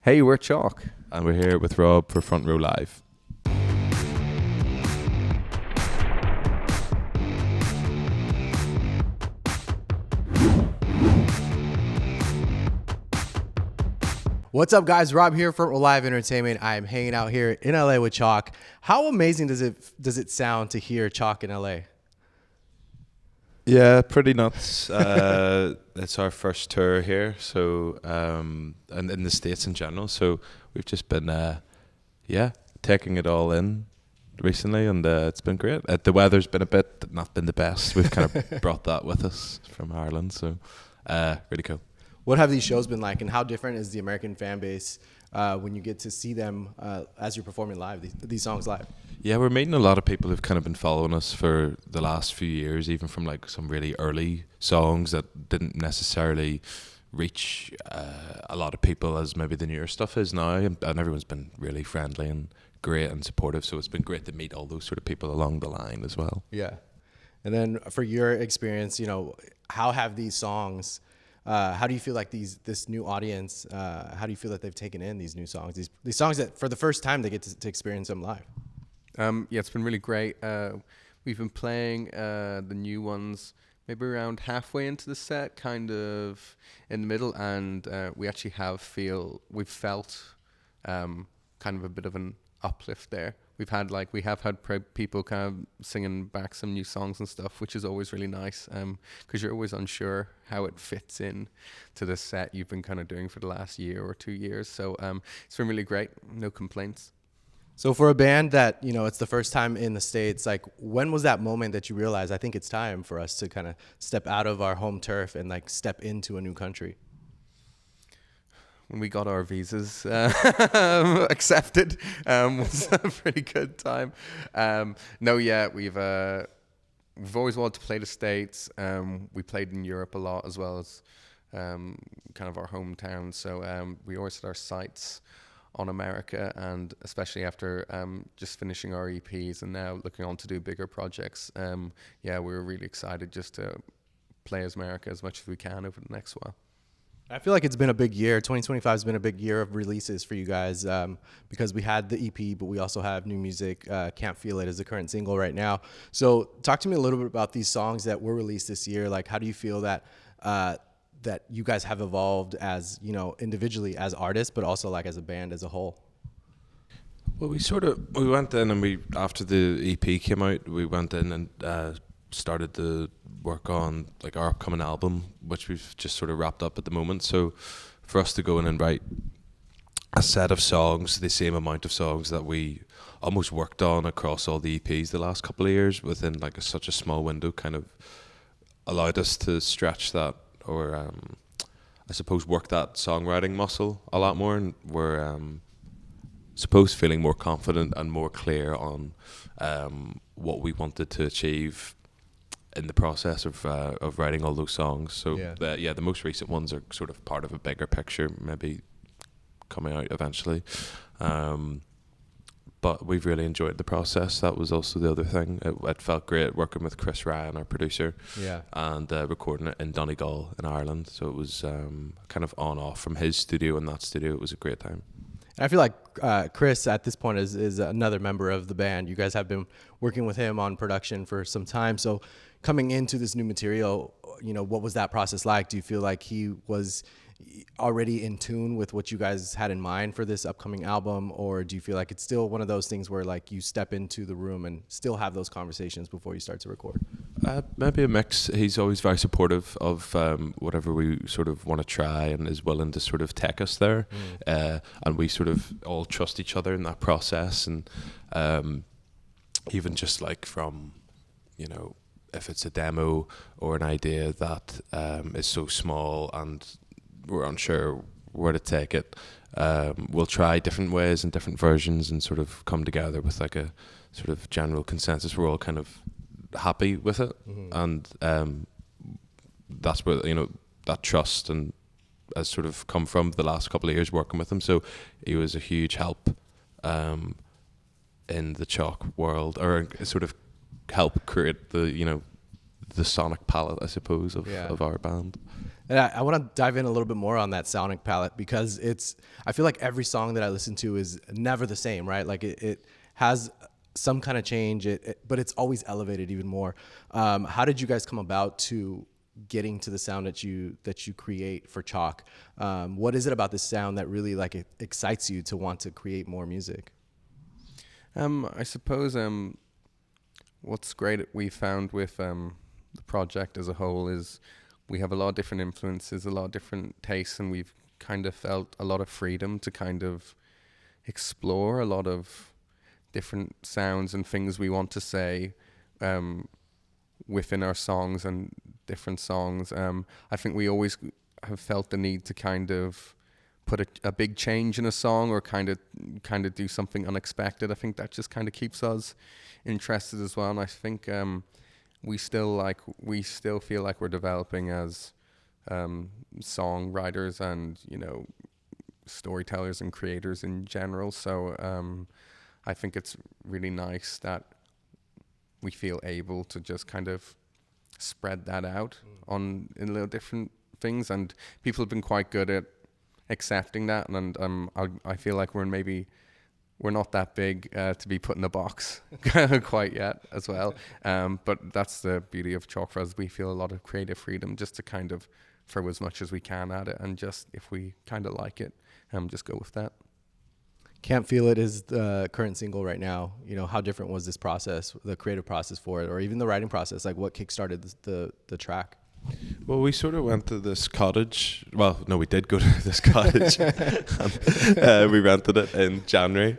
Hey, we're Chalk. And we're here with Rob for Front Row Live. What's up, guys? Rob here from Live Entertainment. I'm hanging out here in LA with Chalk. How amazing does it sound to hear Chalk in LA? Yeah, pretty nuts. It's our first tour here, so and in the States in general. So we've just been, taking it all in recently, and it's been great. The weather's been not been the best. We've kind of brought that with us from Ireland, so really cool. What have these shows been like, and how different is the American fan base when you get to see them as you're performing live, these songs live? Yeah, we're meeting a lot of people who've kind of been following us for the last few years, even from like some really early songs that didn't necessarily reach a lot of people as maybe the newer stuff is now. And everyone's been really friendly and great and supportive. So it's been great to meet all those sort of people along the line as well. Yeah. And then for your experience, how have these songs, how do you feel like this new audience, how do you feel that they've taken in these new songs, these songs that for the first time they get to experience them live? Yeah, it's been really great. We've been playing the new ones maybe around halfway into the set, kind of in the middle, and we actually we've felt kind of a bit of an uplift there. We have had people kind of singing back some new songs and stuff, which is always really nice, because you're always unsure how it fits in to the set you've been kind of doing for the last year or 2 years. So it's been really great. No complaints. So for a band that, it's the first time in the States, like when was that moment that you realized, I think it's time for us to kind of step out of our home turf and like step into a new country? When we got our visas accepted, was a pretty good time. We've always wanted to play the States. We played in Europe a lot as well as kind of our hometown. So we always had our sights on America, and especially after just finishing our EPs and now looking on to do bigger projects. We were really excited just to play as America as much as we can over the next while. I feel like it's been a big year. 2025 has been a big year of releases for you guys because we had the EP, but we also have new music. Can't Feel It is the current single right now. So talk to me a little bit about these songs that were released this year. Like, how do you feel that that you guys have evolved as, individually as artists, but also like as a band as a whole? Well, we went in and after the EP came out, we went in and started to work on like our upcoming album, which we've just sort of wrapped up at the moment. So for us to go in and write a set of songs, the same amount of songs that we almost worked on across all the EPs the last couple of years within like such a small window, kind of allowed us to stretch that, or I suppose work that songwriting muscle a lot more, and we're suppose feeling more confident and more clear on what we wanted to achieve in the process of writing all those songs. So the most recent ones are sort of part of a bigger picture, maybe coming out eventually. But we've really enjoyed the process. That was also the other thing. It felt great working with Chris Ryan, our producer, and recording it in Donegal in Ireland. So it was kind of on off from his studio and that studio. It was a great time. And I feel like Chris at this point is another member of the band. You guys have been working with him on production for some time. So coming into this new material, what was that process like? Do you feel like he was already in tune with what you guys had in mind for this upcoming album, or do you feel like it's still one of those things where like you step into the room and still have those conversations before you start to record? Maybe a mix. He's always very supportive of whatever we sort of want to try, and is willing to sort of take us there. And we sort of all trust each other in that process. And even just like from, if it's a demo or an idea that is so small and we're unsure where to take it, we'll try different ways and different versions and sort of come together with like a sort of general consensus. We're all kind of happy with it. And that's where that trust and has sort of come from the last couple of years working with him. So he was a huge help in the Chalk world, or sort of help create the sonic palette, I suppose, of our band. And I want to dive in a little bit more on that sonic palette, because I feel like every song that I listen to is never the same, right? Like it has some kind of change, but it's always elevated even more. How did you guys come about to getting to the sound that you create for Chalk? What is it about this sound that really like it excites you to want to create more music? I suppose what's great we found with the project as a whole is we have a lot of different influences, a lot of different tastes, and we've kind of felt a lot of freedom to kind of explore a lot of different sounds and things we want to say within our songs and different songs. I think we always have felt the need to kind of put a big change in a song, or kind of do something unexpected. I think that just kind of keeps us interested as well. And I think we still feel like we're developing as songwriters and, you know, storytellers and creators in general. So I think it's really nice that we feel able to just kind of spread that out in little different things, and people have been quite good at accepting that. And I feel like we're not that big to be put in a box quite yet as well. But that's the beauty of Chalk for us. We feel a lot of creative freedom just to kind of throw as much as we can at it, and just if we kind of like it, just go with that. Can't Feel It is the current single right now. You know, how different was this process, the creative process for it, or even the writing process? Like, what kickstarted the track? Well, we sort of went to this cottage. Well, no, we did go to this cottage. And, we rented it in January.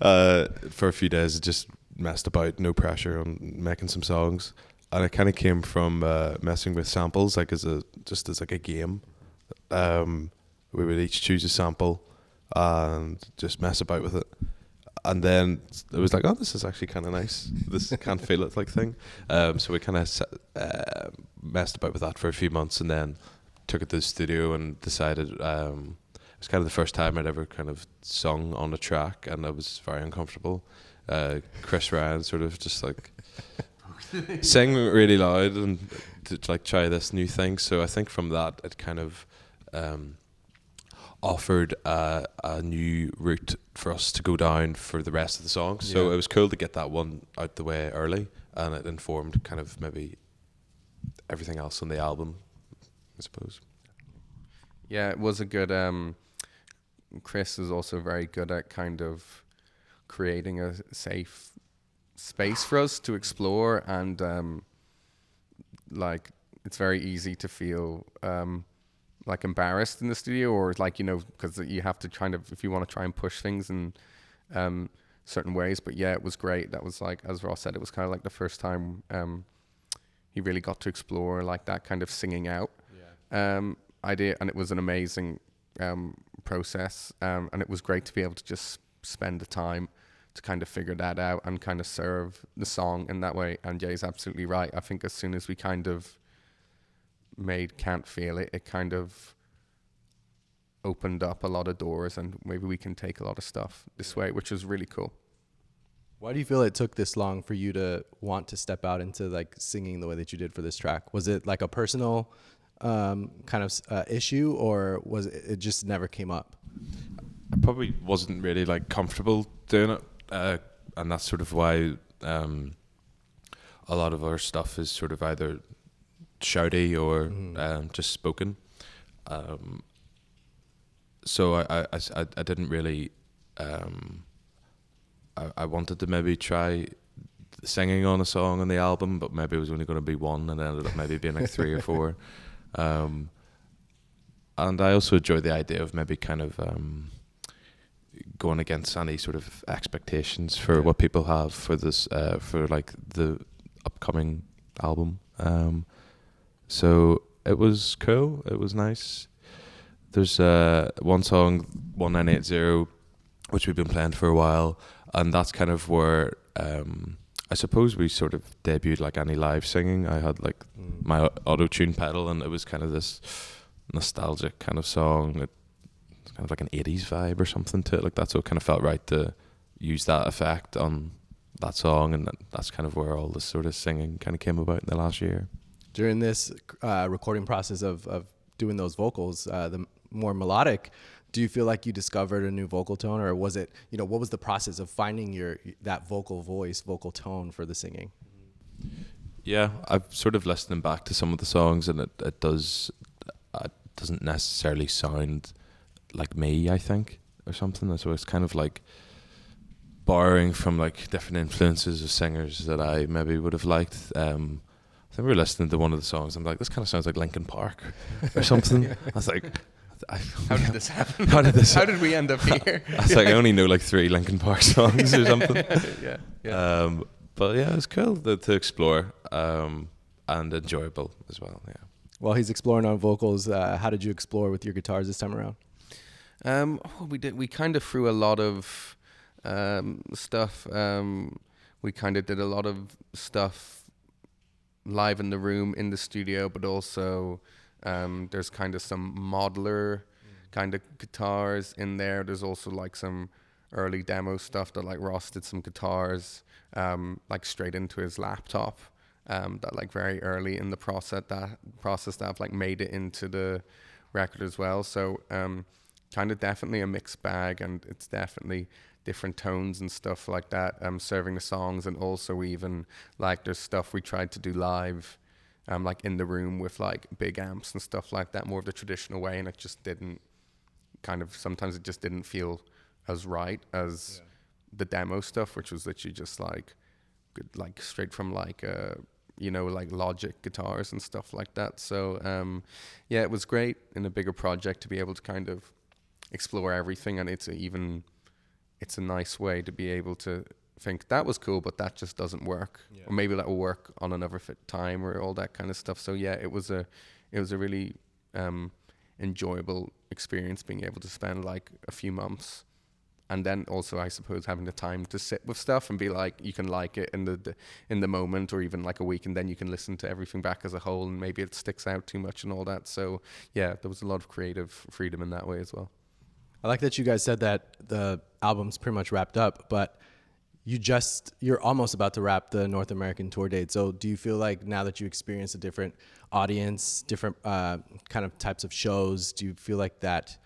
For a few days, just messed about, no pressure on making some songs. And it kind of came from messing with samples, like as a game. We would each choose a sample and just mess about with it. And then it was like, oh, this is actually kind of nice. This Can't Feel It like thing. So we kind of messed about with that for a few months, and then took it to the studio and decided it was kind of the first time I'd ever kind of sung on a track, and I was very uncomfortable. Chris Ryan sort of just like sang really loud and to like try this new thing. So I think from that it kind of offered a new route for us to go down for the rest of the songs. So it was cool to get that one out the way early, and it informed kind of maybe everything else on the album, I suppose. Yeah, it was a good Chris is also very good at kind of creating a safe space for us to explore, and like it's very easy to feel like embarrassed in the studio, or like, you know, because you have to kind of, if you want to try and push things in certain ways. But yeah, it was great. That was like, as Ross said, it was kind of like the first time he really got to explore like that kind of singing out idea, and it was an amazing process, and it was great to be able to just spend the time to kind of figure that out and kind of serve the song in that way. And Jay's absolutely right. I think as soon as we kind of made Can't Feel It, it kind of opened up a lot of doors, and maybe we can take a lot of stuff this way, which was really cool. Why do you feel it took this long for you to want to step out into like singing the way that you did for this track? Was it like a personal kind of issue, or was it just never came up? I probably wasn't really like comfortable doing it, and that's sort of why a lot of our stuff is sort of either shouty or just spoken. So I didn't really. I wanted to maybe try singing on a song on the album, but maybe it was only going to be one, and it ended up maybe being like 3 or 4. And I also enjoy the idea of maybe kind of going against any sort of expectations for what people have for this, for like the upcoming album. So it was cool. It was nice. There's one song, 1980, which we've been playing for a while, and that's kind of where I suppose we sort of debuted like any live singing. I had like my auto-tune pedal, and it was kind of this nostalgic kind of song. It's kind of like an 80s vibe or something to it like that, so it kind of felt right to use that effect on that song, and that's kind of where all this sort of singing kind of came about in the last year. During this recording process of doing those vocals, the more melodic, do you feel like you discovered a new vocal tone, or was it, what was the process of finding that vocal voice, vocal tone for the singing? Yeah, I've sort of listening back to some of the songs, and it doesn't necessarily sound like me, I think, or something. So it's kind of like borrowing from like different influences of singers that I maybe would have liked. I think we were listening to one of the songs. I'm like, this kind of sounds like Linkin Park or something. I was like, how did this happen? How did we end up here? I was like, I only know like 3 Linkin Park songs or something. Yeah. But yeah, it was cool to explore, and enjoyable as well. Yeah. While he's exploring on vocals, how did you explore with your guitars this time around? We kind of threw a lot of stuff. We kind of did a lot of stuff live in the room, in the studio, but also there's kind of some modeler kind of guitars in there. There's also like some early demo stuff that like Ross did some guitars like straight into his laptop that like very early in the process that have like made it into the record as well. So kind of definitely a mixed bag, and it's definitely different tones and stuff like that serving the songs. And also even like there's stuff we tried to do live like in the room with like big amps and stuff like that, more of the traditional way, and it just didn't sometimes it just didn't feel as right as the demo stuff, which was literally just like good, like straight from like like Logic guitars and stuff like that. So yeah, it was great in a bigger project to be able to kind of explore everything, and it's a nice way to be able to think that was cool, but that just doesn't work, or maybe that will work on another time, or all that kind of stuff. So yeah, it was a really enjoyable experience being able to spend like a few months, and then also I suppose having the time to sit with stuff and be like, you can like it in the moment, or even like a week, and then you can listen to everything back as a whole, and maybe it sticks out too much and all that. So yeah, there was a lot of creative freedom in that way as well. I like that you guys said that the album's pretty much wrapped up, but you're almost about to wrap the North American tour date. So do you feel like now that you experience a different audience, different kind of types of shows, do you feel like that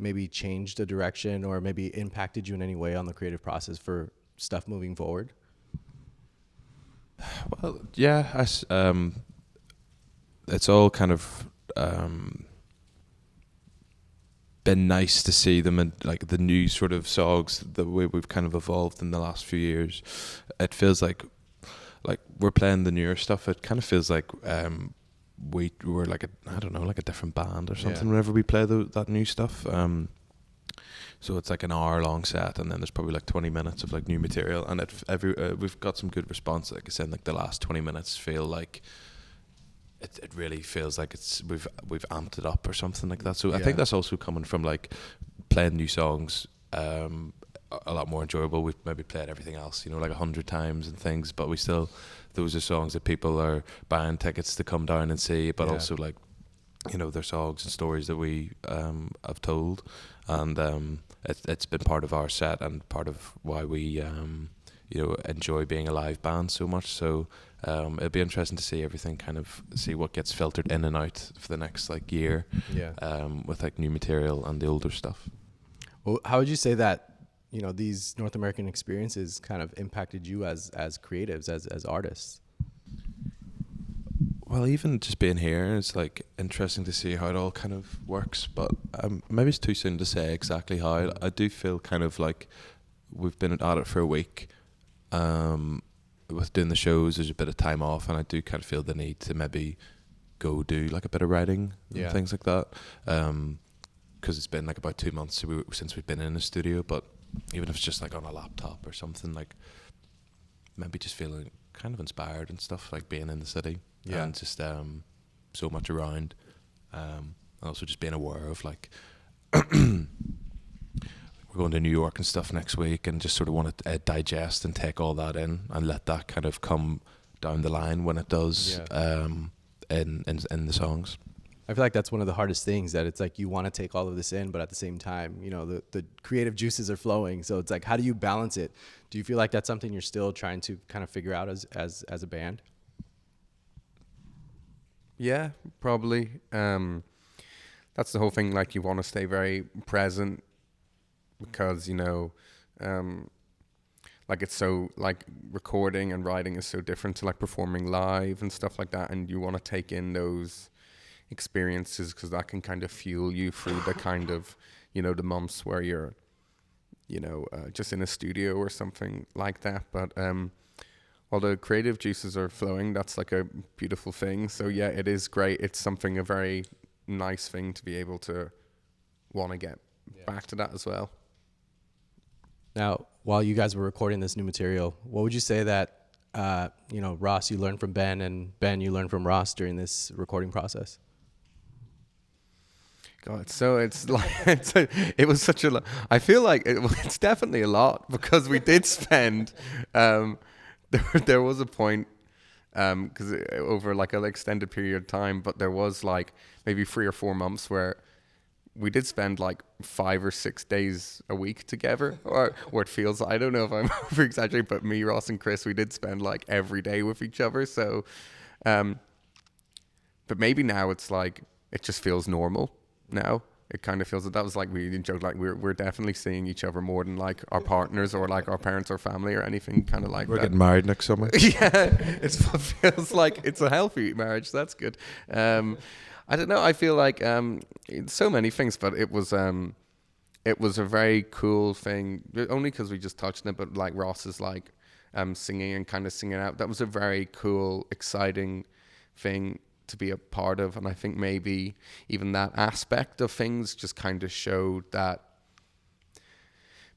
maybe changed the direction or maybe impacted you in any way on the creative process for stuff moving forward? Well, yeah, it's all kind of been nice to see them, and like the new sort of songs, the way we've kind of evolved in the last few years. It feels like we're playing the newer stuff. It kind of feels like we're like like a different band or something whenever we play that new stuff. So it's like an hour-long set, and then there's probably like 20 minutes of like new material, and we've got some good response. Like I said, like the last 20 minutes feel like it really feels like we've amped it up or something like that. So I think that's also coming from like playing new songs a lot more enjoyable. We've maybe played everything else, like 100 times and things, but those are songs that people are buying tickets to come down and see, but also like they're songs and stories that we have told, and it's been part of our set and part of why we enjoy being a live band so much. So it'll be interesting to see what gets filtered in and out for the next like year, with like new material and the older stuff. Well, how would you say that these North American experiences kind of impacted you as creatives, as artists? Well, even just being here, it's like interesting to see how it all kind of works, but maybe it's too soon to say exactly how. I do feel kind of like we've been at it for a week. With doing the shows, there's a bit of time off, and I do kind of feel the need to maybe go do like a bit of writing and things like that. Because it's been like about 2 months since we've been in the studio, but even if it's just like on a laptop or something, like maybe just feeling kind of inspired and stuff, like being in the city and just so much around, and also just being aware of like we're going to New York and stuff next week, and just sort of want to digest and take all that in and let that kind of come down the line when it does in the songs. I feel like that's one of the hardest things, that it's like you want to take all of this in, but at the same time, the creative juices are flowing. So it's like, how do you balance it? Do you feel like that's something you're still trying to kind of figure out as a band? Yeah, probably. That's the whole thing. Like, you want to stay very present because, um, like, it's so, like, recording and writing is so different to, like, performing live and stuff like that. And you want to take in those experiences because that can kind of fuel you through the kind of, the months where you're, just in a studio or something like that. But while the creative juices are flowing, that's like a beautiful thing. So yeah, it is great. It's something, a very nice thing to be able to want to get back to that as well. Now, while you guys were recording this new material, what would you say that Ross, you learned from Ben, and Ben, you learned from Ross during this recording process? God, so it's like it was such a lot. I feel like it's definitely a lot because we did spend. There was a point because over like an extended period of time, but there was like maybe 3 or 4 months where we did spend like 5 or 6 days a week together, or it feels. I don't know if I'm over exaggerating, but me, Ross, and Chris, we did spend like every day with each other. So, but maybe now it's like it just feels normal. Now it kind of feels that was like we joked like we're definitely seeing each other more than like our partners or like our parents or family or anything kind of like We're that. getting married next summer. Yeah, it feels like it's a healthy marriage. That's good. I don't know. I feel like so many things, but it was a very cool thing. Only because we just touched on it, but like Ross is like singing and kind of singing out. That was a very cool, exciting thing to be a part of, and I think maybe even that aspect of things just kind of showed that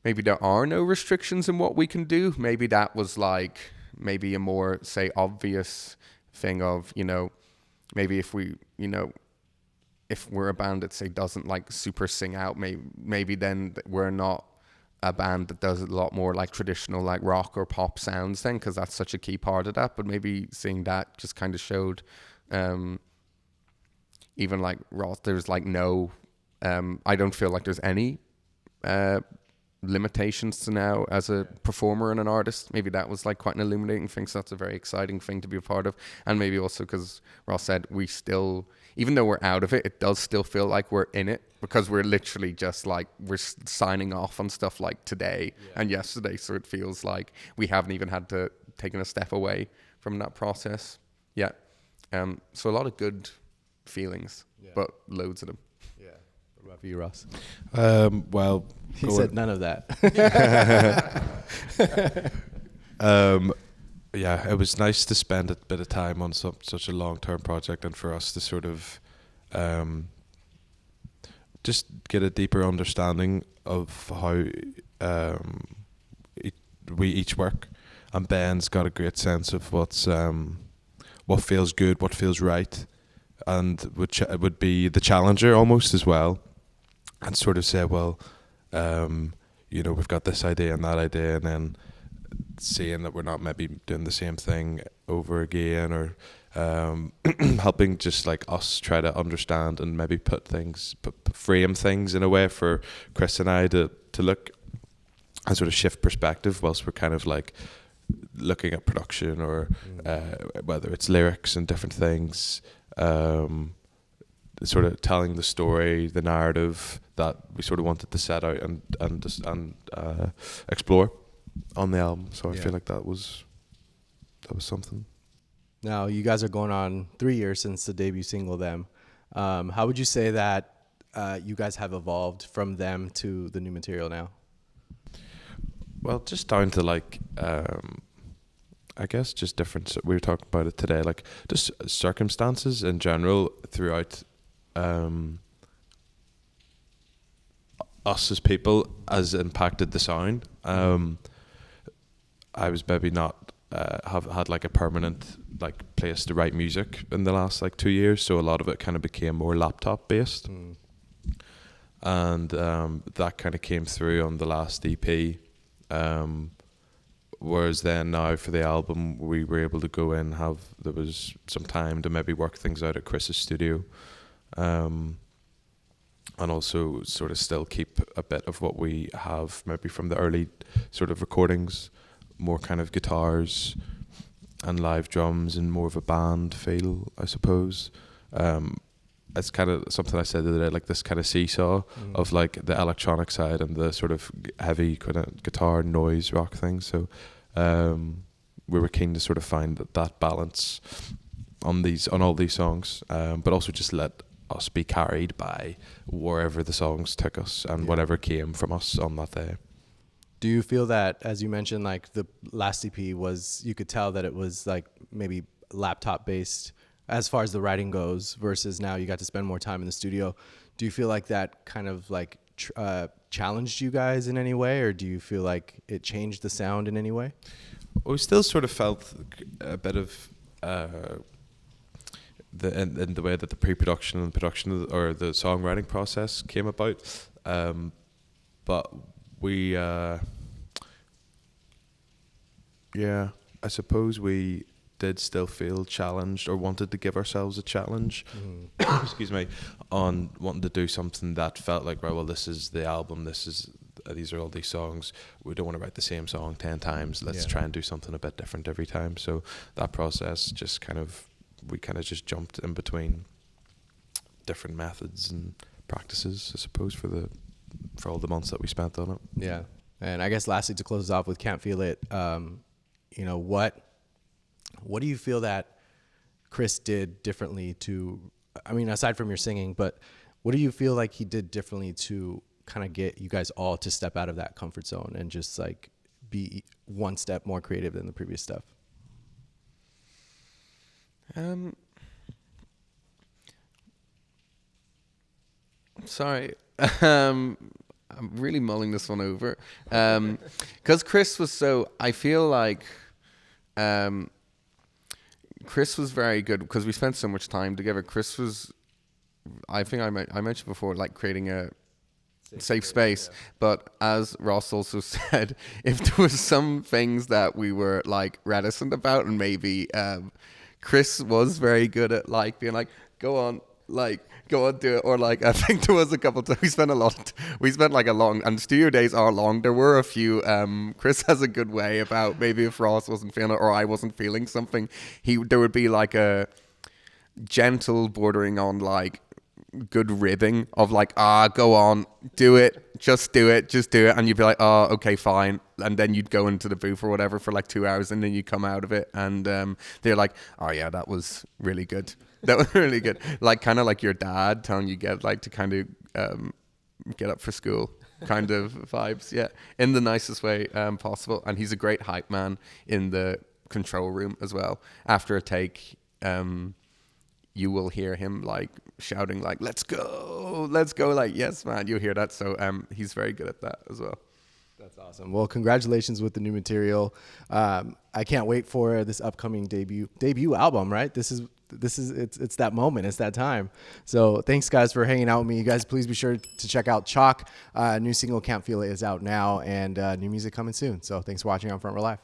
maybe there are no restrictions in what we can do. Maybe that was like maybe a more, say, obvious thing of, maybe if we, if we're a band that, say, doesn't like super sing out, maybe then we're not a band that does a lot more like traditional like rock or pop sounds then, because that's such a key part of that. But maybe seeing that just kind of showed even like Ross, there's like no I don't feel like there's any limitations to now as a performer and an artist. Maybe that was like quite an illuminating thing, so that's a very exciting thing to be a part of. And maybe also because Ross said we still, even though we're out of it, it does still feel like we're in it, because we're literally just like we're signing off on stuff like today and yesterday, so it feels like we haven't even had to taken a step away from that process yet. So a lot of good feelings, but loads of them. Yeah. What about for you, Ross? Well, He said none of that. Yeah, it was nice to spend a bit of time on such a long-term project, and for us to sort of just get a deeper understanding of how we each work. And Ben's got a great sense of what feels good, what feels right, and would be the challenger almost as well, and sort of say, well, we've got this idea and that idea, and then seeing that we're not maybe doing the same thing over again, or helping just like us try to understand and maybe frame things in a way for Chris and I to look and sort of shift perspective whilst we're kind of like looking at production or whether it's lyrics and different things, sort of telling the story, the narrative that we sort of wanted to set out and explore on the album. So I feel like that was something. Now, you guys are going on 3 years since the debut single, Them. How would you say that you guys have evolved from Them to the new material now? Well, just down to like, I guess just different. We were talking about it today, like just circumstances in general throughout us as people has impacted the sound. I was maybe not have had like a permanent like place to write music in the last like 2 years, so a lot of it kind of became more laptop based, and that kind of came through on the last EP. Whereas then now for the album, we were able to go in, there was some time to maybe work things out at Chris's studio, and also sort of still keep a bit of what we have maybe from the early sort of recordings, more kind of guitars and live drums and more of a band feel, I suppose. it's kind of something I said the other day, like this kind of seesaw of like the electronic side and the sort of heavy kind of guitar noise rock thing. So we were keen to sort of find that balance on all these songs, but also just let us be carried by wherever the songs took us and whatever came from us on that day. Do you feel that, as you mentioned, like the last EP was, you could tell that it was like maybe laptop based as far as the writing goes, versus now you got to spend more time in the studio? Do you feel like that kind of like challenged you guys in any way, or do you feel like it changed the sound in any way? We still sort of felt a bit of in the way that the pre-production and production or the songwriting process came about, but we I suppose we did still feel challenged, or wanted to give ourselves a challenge, excuse me, on wanting to do something that felt like, right, well, this is the album, these are all these songs, we don't want to write the same song 10 times, let's try and do something a bit different every time. So that process just we just jumped in between different methods and practices, I suppose, for all the months that we spent on it. Yeah. And I guess lastly, to close off with Can't Feel It, what do you feel that Chris did differently to, I mean, aside from your singing, but what do you feel like he did differently to kind of get you guys all to step out of that comfort zone and just like be one step more creative than the previous stuff? Sorry. I'm really mulling this one over. 'Cause Chris was I feel like Chris was very good because we spent so much time together. Chris was, I think I mentioned before, like creating a safe space. But as Ross also said, if there was some things that we were like reticent about, and maybe Chris was very good at like being like, go on, do it. Or like, I think there was a couple times we spent like a long, and studio days are long. There were a few, Chris has a good way about maybe if Ross wasn't feeling it or I wasn't feeling something, there would be like a gentle bordering on like good ribbing of like, go on, do it, just do it. And you'd be like, oh, okay, fine. And then you'd go into the booth or whatever for like 2 hours, and then you come out of it and they're like, oh yeah, that was really good. That was really good. Like kind of like your dad telling you to kind of get up for school kind of vibes. Yeah, in the nicest way possible. And he's a great hype man in the control room as well. After a take, you will hear him like shouting like, let's go, like, yes man, you'll hear that. So he's very good at that as well. That's awesome. Well, congratulations with the new material. I can't wait for this upcoming debut album, right? It's that moment, it's that time. So thanks guys for hanging out with me. You guys, please be sure to check out Chalk. New single Can't Feel It is out now, and new music coming soon. So thanks for watching on Front Row Live.